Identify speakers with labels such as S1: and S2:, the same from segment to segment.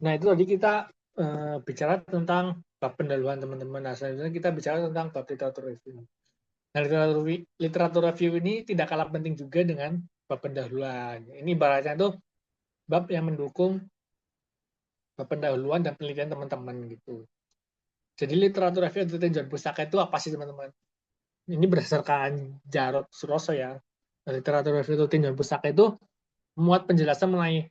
S1: Nah, itu tadi kita bicara tentang bab pendahuluan teman-teman. Nah, selanjutnya kita bicara tentang bab literatur review. Nah, literatur review ini tidak kalah penting juga dengan bab pendahuluan. Ini ibaratnya tuh bab yang mendukung bab pendahuluan dan penelitian teman-teman gitu. Jadi literatur review atau tinjauan pustaka itu apa sih teman-teman? Ini berdasarkan Jarod Suroso ya. Literatur review atau tinjauan pustaka itu memuat penjelasan mengenai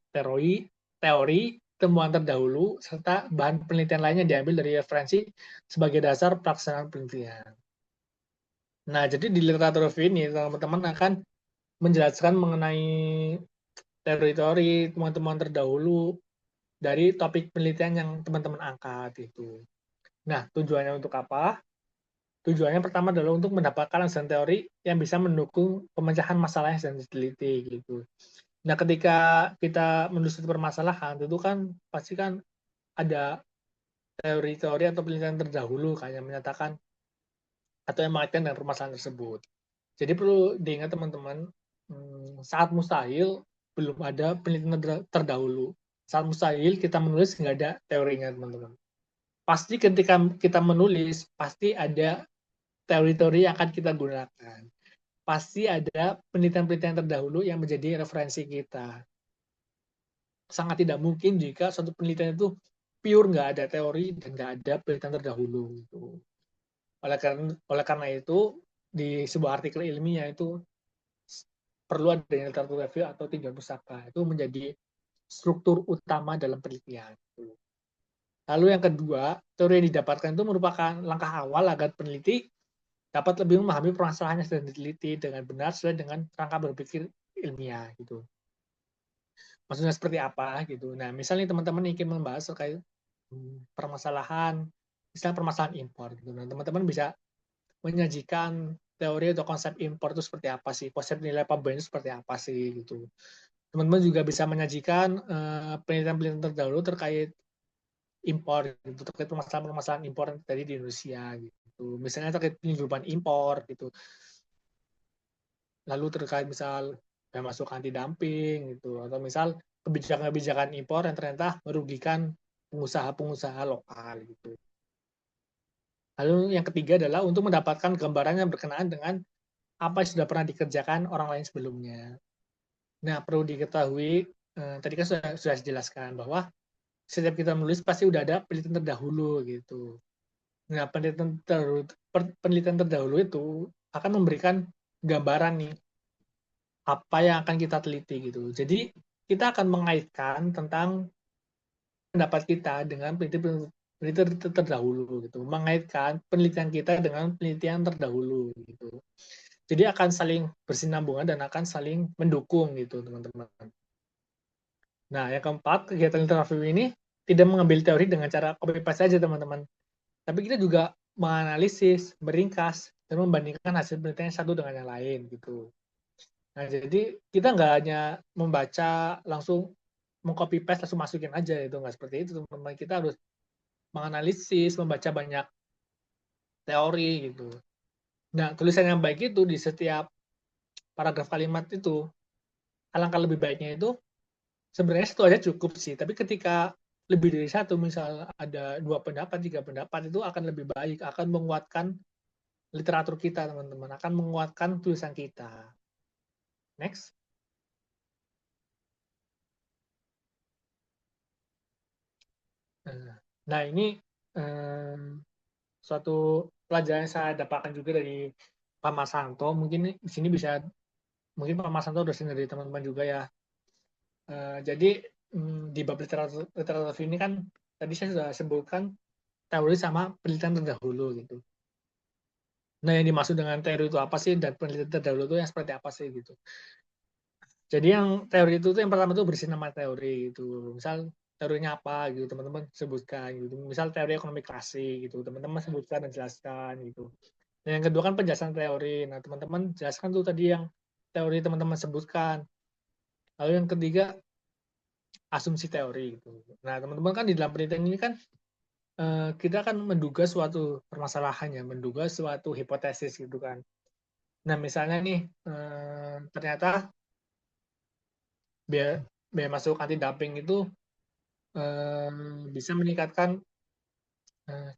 S1: teori, temuan terdahulu, serta bahan penelitian lainnya diambil dari referensi sebagai dasar pelaksanaan penelitian. Nah, jadi di literatur review ini teman-teman akan menjelaskan mengenai teori-teori, temuan-temuan terdahulu dari topik penelitian yang teman-teman angkat itu. Nah, tujuannya untuk apa? Tujuannya pertama adalah untuk mendapatkan landasan teori yang bisa mendukung pemecahan masalah yang sedang diteliti gitu. Nah, ketika kita menelusuri permasalahan, itu kan pasti kan ada teori-teori atau penelitian terdahulu kan yang menyatakan atau yang mengaitkan dengan permasalahan tersebut. Jadi perlu diingat teman-teman, saat mustahil belum ada penelitian terdahulu. Saat mustahil kita menulis nggak ada teorinya teman-teman. Pasti ketika kita menulis, pasti ada teori-teori yang akan kita gunakan. Pasti ada penelitian-penelitian terdahulu yang menjadi referensi kita. Sangat tidak mungkin jika suatu penelitian itu pure nggak ada teori dan nggak ada penelitian terdahulu. Gitu. Oleh karena itu, di sebuah artikel ilmiah itu perlu adanya literatur review atau tinjauan pustaka. Itu menjadi struktur utama dalam penelitian. Lalu yang kedua, teori yang didapatkan itu merupakan langkah awal agar peneliti dapat lebih memahami permasalahan yang sedang diteliti dengan benar sesuai dengan rangka berpikir ilmiah gitu. Maksudnya seperti apa gitu. Nah, misalnya teman-teman ingin membahas terkait permasalahan, misalnya permasalahan impor gitu. Nah, teman-teman bisa menyajikan teori atau konsep impor itu seperti apa sih, konsep nilai pembelian itu seperti apa sih gitu. Teman-teman juga bisa menyajikan penelitian-penelitian terdahulu terkait impor gitu, terkait permasalahan-permasalahan impor yang tadi di Indonesia gitu. Misalnya terkait penyelundupan impor gitu. Lalu terkait misal bea masuk anti dumping gitu atau misal kebijakan-kebijakan impor yang ternyata merugikan pengusaha-pengusaha lokal gitu. Lalu yang ketiga adalah untuk mendapatkan gambaran yang berkenaan dengan apa yang sudah pernah dikerjakan orang lain sebelumnya. Nah, perlu diketahui, tadi kan sudah dijelaskan bahwa setiap kita menulis pasti udah ada penelitian terdahulu gitu. Nah, penelitian terdahulu itu akan memberikan gambaran nih apa yang akan kita teliti gitu. Jadi kita akan mengaitkan tentang pendapat kita dengan penelitian terdahulu gitu, mengaitkan penelitian kita dengan penelitian terdahulu gitu. Jadi akan saling bersinambungan dan akan saling mendukung gitu teman-teman. Nah yang keempat, kegiatan interview ini tidak mengambil teori dengan cara copy paste saja teman-teman, tapi kita juga menganalisis, meringkas, dan membandingkan hasil penelitian satu dengan yang lain gitu. Nah, jadi kita nggak hanya membaca langsung mengcopy paste langsung masukin aja itu nggak seperti itu teman-teman. Kita harus menganalisis, membaca banyak teori gitu. Nah, tulisan yang baik itu di setiap paragraf kalimat itu alangkah lebih baiknya itu sebenarnya satu aja cukup sih. Tapi ketika lebih dari satu, misal ada 2 pendapat, 3 pendapat itu akan lebih baik, akan menguatkan literatur kita teman-teman, akan menguatkan tulisan kita. Next. Nah ini suatu pelajaran yang saya dapatkan juga dari Pak Masanto. Mungkin di sini bisa, mungkin Pak Masanto dosen dari teman-teman juga ya. Jadi di bab literatur ini kan tadi saya sudah sebutkan teori sama penelitian terdahulu gitu. Nah yang dimaksud dengan teori itu apa sih dan penelitian terdahulu itu yang seperti apa sih gitu. Jadi yang teori itu tuh yang pertama tuh berisi nama teori gitu. Misal teorinya apa gitu teman-teman sebutkan gitu. Misal teori ekonomi klasik gitu teman-teman sebutkan dan jelaskan gitu. Dan yang kedua kan penjelasan teori. Nah teman-teman jelaskan tuh tadi yang teori teman-teman sebutkan. Lalu yang ketiga asumsi teori gitu. Nah teman-teman kan di dalam penelitian ini kan kita kan menduga suatu permasalahan ya, menduga suatu hipotesis gitu kan. Nah misalnya nih ternyata biaya masuk anti dumping itu bisa meningkatkan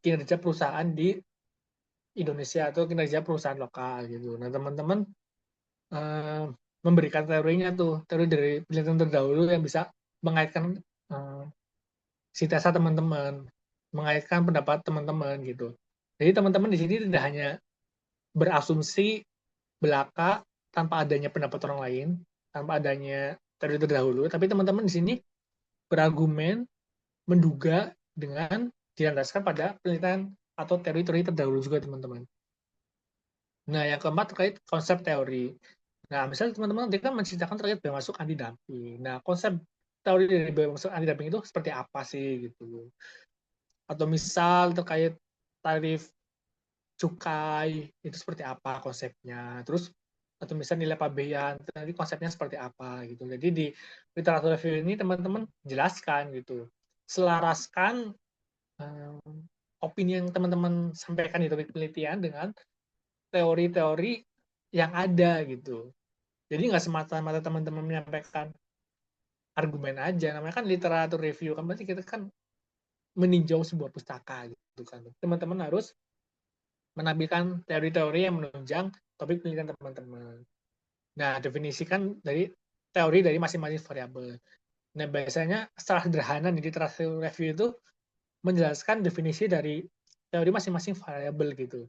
S1: kinerja perusahaan di Indonesia atau kinerja perusahaan lokal gitu. Nah, teman-teman uh, memberikan teorinya tuh, teori dari penelitian terdahulu yang bisa mengaitkan uh, sintesa teman-teman, mengaitkan pendapat teman-teman gitu. Jadi teman-teman di sini tidak hanya berasumsi belaka tanpa adanya pendapat orang lain, tanpa adanya teori terdahulu, tapi teman-teman di sini berargumen, menduga dengan dilandaskan pada penelitian atau teori-teori terdahulu juga teman-teman. Nah, yang keempat terkait konsep teori. Nah, misalnya teman-teman nanti kan menceritakan terkait bea masuk anti dumping. Nah, konsep teori dari bea masuk anti dumping itu seperti apa sih gitu. Atau misal terkait tarif cukai itu seperti apa konsepnya. Terus atau misalnya nilai pabean nanti konsepnya seperti apa gitu. Jadi di literatur review ini teman-teman jelaskan gitu. Selaraskan opini yang teman-teman sampaikan di topik penelitian dengan teori-teori yang ada gitu. Jadi nggak semata-mata teman-teman menyampaikan argumen aja. Namanya kan literatur review kan berarti kita kan meninjau sebuah pustaka gitu kan. Teman-teman harus menampilkan teori-teori yang menunjang topik penelitian teman-teman. Nah, definisikan dari teori dari masing-masing variabel. Nah, biasanya secara sederhana di literatur review itu menjelaskan definisi dari teori masing-masing variabel gitu.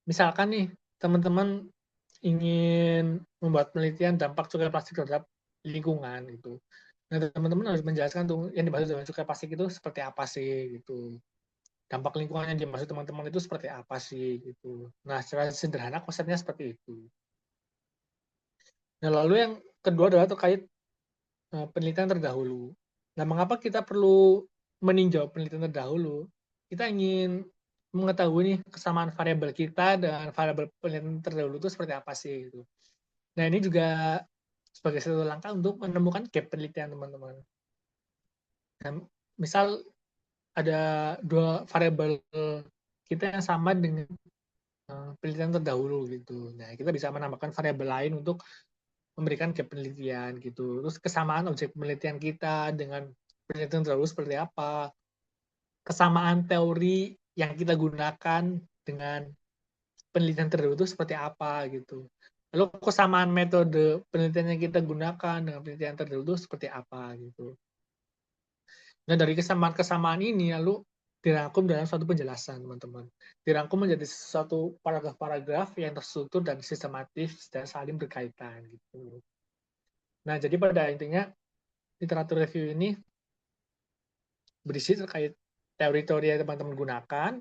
S1: Misalkan nih, teman-teman ingin membuat penelitian dampak cukai plastik terhadap lingkungan gitu. Nah, teman-teman harus menjelaskan tuh yang dimaksud dengan cukai plastik itu seperti apa sih gitu. Dampak lingkungan yang dimaksud teman-teman itu seperti apa sih gitu. Nah, secara sederhana konsepnya seperti itu. Nah, lalu yang kedua adalah terkait penelitian terdahulu. Nah, mengapa kita perlu meninjau penelitian terdahulu? Kita ingin mengetahui nih kesamaan variabel kita dengan variabel penelitian terdahulu itu seperti apa sih gitu. Nah, ini juga sebagai satu langkah untuk menemukan gap penelitian teman-teman. Nah, misal ada dua variabel kita yang sama dengan penelitian terdahulu gitu. Nah, kita bisa menambahkan variabel lain untuk memberikan gap penelitian gitu. Terus kesamaan objek penelitian kita dengan penelitian terdahulu seperti apa? Kesamaan teori yang kita gunakan dengan penelitian terdahulu itu seperti apa gitu. Lalu kesamaan metode penelitian yang kita gunakan dengan penelitian terdahulu itu seperti apa gitu. Nah, dari kesamaan-kesamaan ini lalu dirangkum dalam suatu penjelasan, teman-teman. Dirangkum menjadi suatu paragraf-paragraf yang terstruktur dan sistematis dan saling berkaitan gitu. Nah, jadi pada intinya literatur review ini berisi terkait teori-teori yang teman-teman gunakan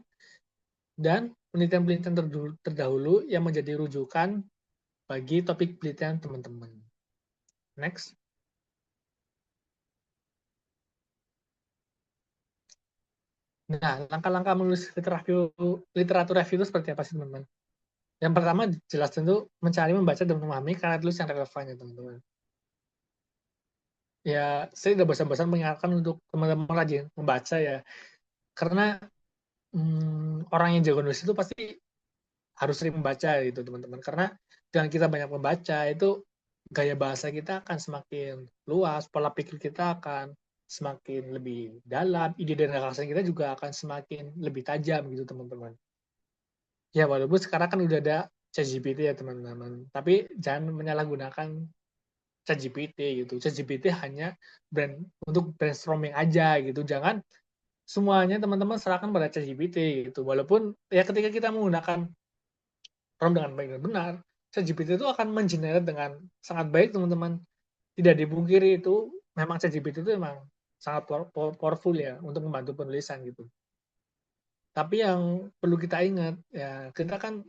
S1: dan penelitian-penelitian terdahulu yang menjadi rujukan bagi topik penelitian teman-teman. Next. Nah, langkah-langkah menulis literatur review itu seperti apa sih, teman-teman? Yang pertama, jelas tentu mencari, membaca, dan memahami karya tulis yang relevan ya, teman-teman. Ya, saya tidak bosan-bosan mengingatkan untuk teman-teman rajin membaca ya. Karena orang yang jago nulis itu pasti harus sering membaca gitu, teman-teman. Karena dengan kita banyak membaca, itu gaya bahasa kita akan semakin luas, pola pikir kita akan semakin lebih dalam, ide dan gagasan kita juga akan semakin lebih tajam gitu, teman-teman. Ya, walaupun sekarang kan udah ada ChatGPT ya, teman-teman. Tapi jangan menyalahgunakan ChatGPT gitu. ChatGPT hanya untuk brainstorming aja gitu. Jangan semuanya teman-teman serahkan pada ChatGPT gitu. Walaupun ya ketika kita menggunakan prompt dengan baik dan benar, ChatGPT itu akan mengenerate dengan sangat baik, teman-teman. Tidak dipungkiri itu memang ChatGPT itu memang sangat powerful ya untuk membantu penulisan gitu. Tapi yang perlu kita ingat ya, kita kan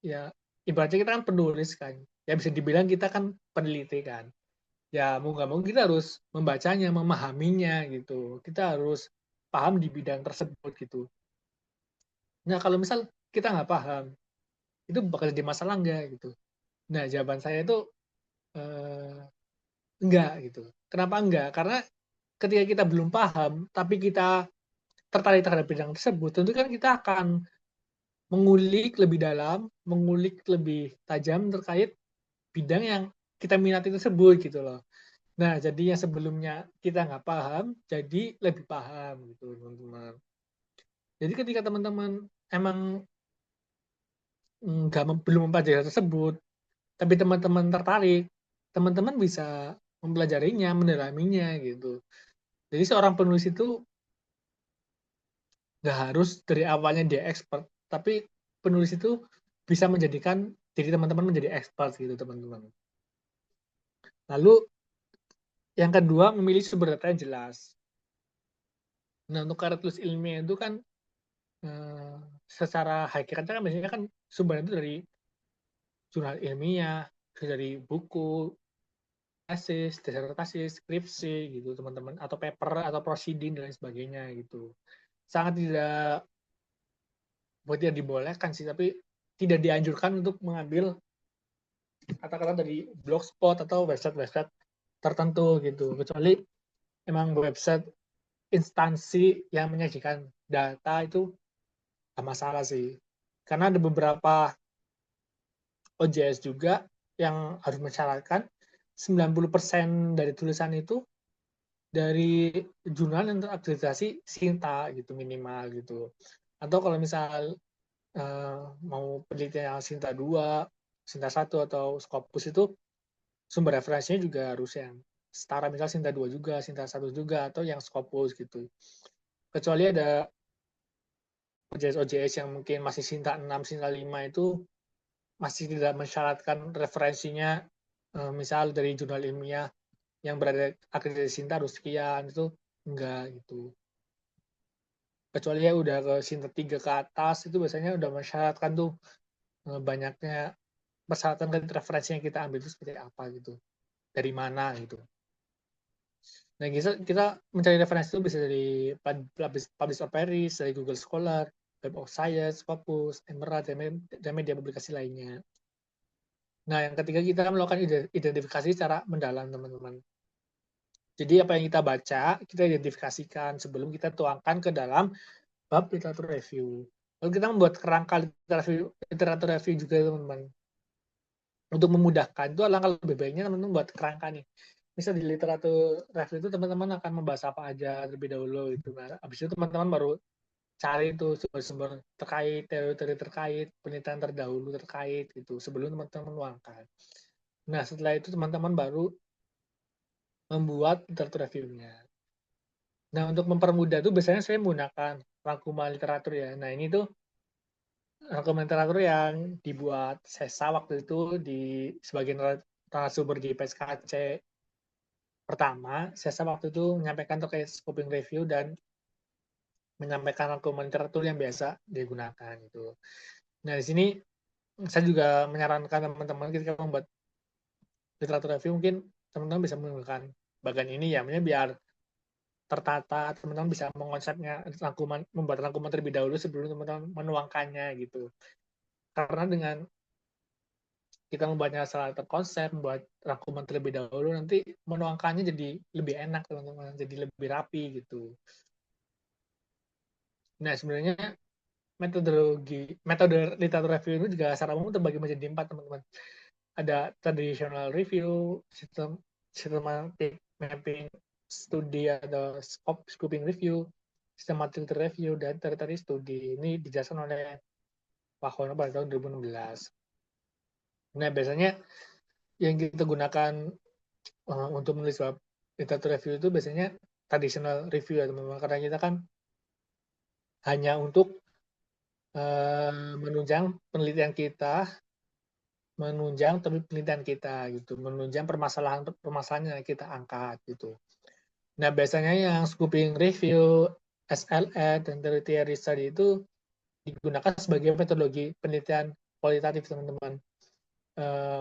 S1: ya ibaratnya kita kan penulis kan. Ya bisa dibilang kita kan peneliti kan. Ya mau nggak mau kita harus membacanya, memahaminya gitu. Kita harus paham di bidang tersebut gitu. Nah, kalau misal kita nggak paham, itu bakal jadi masalah nggak gitu. Nah, jawaban saya itu eh, enggak gitu. Kenapa enggak? Karena ketika kita belum paham, tapi kita tertarik terhadap bidang tersebut, tentu kan kita akan mengulik lebih dalam, mengulik lebih tajam terkait bidang yang kita minati tersebut gitu loh. Nah, jadi yang sebelumnya kita nggak paham, jadi lebih paham gitu, teman-teman. Jadi ketika teman-teman emang belum mempelajari hal tersebut, tapi teman-teman tertarik, teman-teman bisa mempelajarinya, mendalaminya gitu. Jadi seorang penulis itu nggak harus dari awalnya dia expert, tapi penulis itu bisa menjadikan diri teman-teman menjadi expert gitu, teman-teman. Lalu yang kedua, memilih sumber data yang jelas. Nah, untuk karya tulis ilmiah itu kan eh, secara hakikatnya kan biasanya kan sumbernya itu dari jurnal ilmiah, dari buku, tesis, disertasi, skripsi gitu teman-teman, atau paper atau proceeding dan lain sebagainya gitu. Sangat tidak dibolehkan sih, tapi tidak dianjurkan untuk mengambil kata-kata dari blogspot atau website-website tertentu gitu, kecuali emang website instansi yang menyajikan data itu nggak masalah sih, karena ada beberapa OJS juga yang harus mensyaratkan 90% dari tulisan itu dari jurnal yang terakreditasi SINTA gitu minimal gitu. Atau kalau misal mau penelitian yang SINTA 2, SINTA 1 atau Scopus itu sumber referensinya juga harus yang setara, misal SINTA 2 juga, SINTA 1 juga, atau yang Scopus gitu. Kecuali ada OJS-OJS yang mungkin masih SINTA 6, SINTA 5 itu masih tidak mensyaratkan referensinya, misal dari jurnal ilmiah yang berada akreditasi SINTA harus sekian, itu enggak gitu. Kecuali ya udah ke SINTA 3 ke atas, itu biasanya udah mensyaratkan tuh banyaknya persyaratan referensi yang kita ambil itu seperti apa gitu, dari mana gitu. Nah, kita mencari referensi itu bisa dari Publish or Perish, dari Google Scholar, Web of Science, Scopus, Emerald, dan media publikasi lainnya. Nah, yang ketiga kita melakukan identifikasi secara mendalam, teman-teman. Jadi apa yang kita baca, kita identifikasikan sebelum kita tuangkan ke dalam bab literatur review. Lalu kita membuat kerangka literatur review juga, teman-teman. Untuk memudahkan itu, alangkah lebih baiknya teman-teman buat kerangka nih. Misal di literatur review itu teman-teman akan membahas apa aja terlebih dahulu itu. Nah, habis itu teman-teman baru cari itu sumber-sumber terkait, teori-teori terkait, penelitian terdahulu terkait itu sebelum teman-teman menuangkan. Nah, setelah itu teman-teman baru membuat literatur review-nya. Nah, untuk mempermudah itu biasanya saya menggunakan rangkuman literatur ya. Nah, ini tuh rangkuman literatur yang dibuat Sesa waktu itu di sebagian narasumber di PSKC pertama. Sesa waktu itu menyampaikan terkait scoping review dan menyampaikan rangkuman literatur yang biasa digunakan itu. Nah, di sini saya juga menyarankan teman-teman ketika membuat literatur review mungkin teman-teman bisa menggunakan bagian ini ya, biar tertata, teman-teman bisa mengonsepnya, membuat rangkuman terlebih dahulu sebelum teman-teman menuangkannya gitu. Karena dengan kita membuatnya secara terkonsep, membuat rangkuman terlebih dahulu, nanti menuangkannya jadi lebih enak, teman-teman, jadi lebih rapi gitu. Nah, sebenarnya metode literatur review ini juga secara umum terbagi menjadi 4, teman-teman. Ada traditional review, systematic mapping studi atau scoping review, systematic review, dan tertiary studi. Ini dijelaskan oleh Pak Hono pada tahun 2016. Nah, biasanya yang kita gunakan untuk menulis literatur review itu biasanya traditional review ya, teman-teman. Karena kita kan hanya untuk menunjang penelitian kita, menunjang penelitian kita gitu, menunjang permasalahan yang kita angkat gitu. Nah, biasanya yang scoping review, SLE, dan tertiary study itu digunakan sebagai metodologi penelitian kualitatif, teman-teman.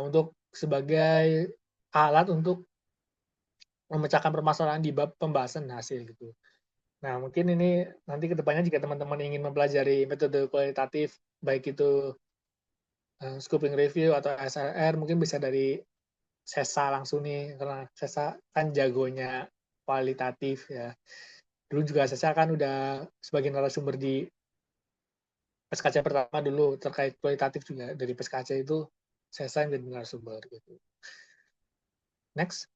S1: Untuk sebagai alat untuk memecahkan permasalahan di bab pembahasan hasil gitu. Nah, mungkin ini nanti kedepannya jika teman-teman ingin mempelajari metode kualitatif, baik itu scoping review atau SLR, mungkin bisa dari Sesa langsung nih, karena Sesa kan jagonya kualitatif ya. Dulu juga Sesa kan udah sebagai narasumber di PSKC pertama dulu terkait kualitatif juga, dari PSKC itu Sesa yang jadi narasumber gitu. Next.